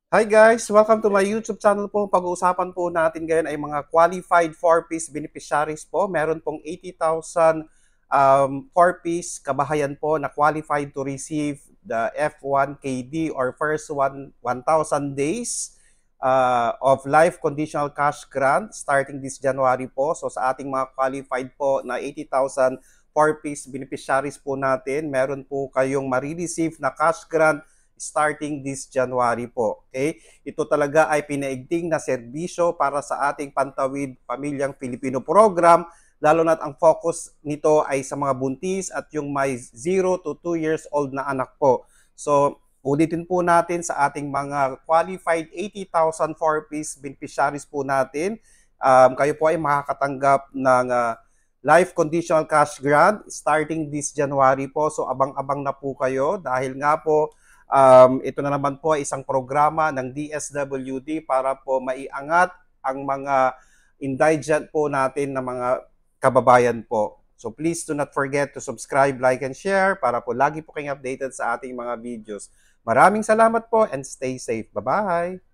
Hi guys! Welcome to my YouTube channel po. Pag-uusapan po natin ngayon ay mga qualified 4-piece beneficiaries po. Meron pong 80,000 4-piece kabahayan po na qualified to receive the F1KD or first 1,000 days of life conditional cash grant starting this January po. So sa ating mga qualified po na 80,000 4-piece beneficiaries po natin, meron po kayong marireceive na cash grant starting this January po. Okay? Ito talaga ay pinaigting na serbisyo para sa ating Pantawid Pamilyang Pilipino program, lalo na ang focus nito ay sa mga buntis at yung may 0 to 2 years old na anak po. So, ulitin po natin sa ating mga qualified 80,000 4-piece beneficiaries po natin. Kayo po ay makakatanggap ng life conditional cash grant starting this January po. So, abang-abang na po kayo dahil nga po ito na naman po ay isang programa ng DSWD para po maiangat ang mga indigent po natin na mga kababayan po. So please do not forget to subscribe, like, and share para po lagi po kayong updated sa ating mga videos. Maraming salamat po and stay safe. Bye-bye!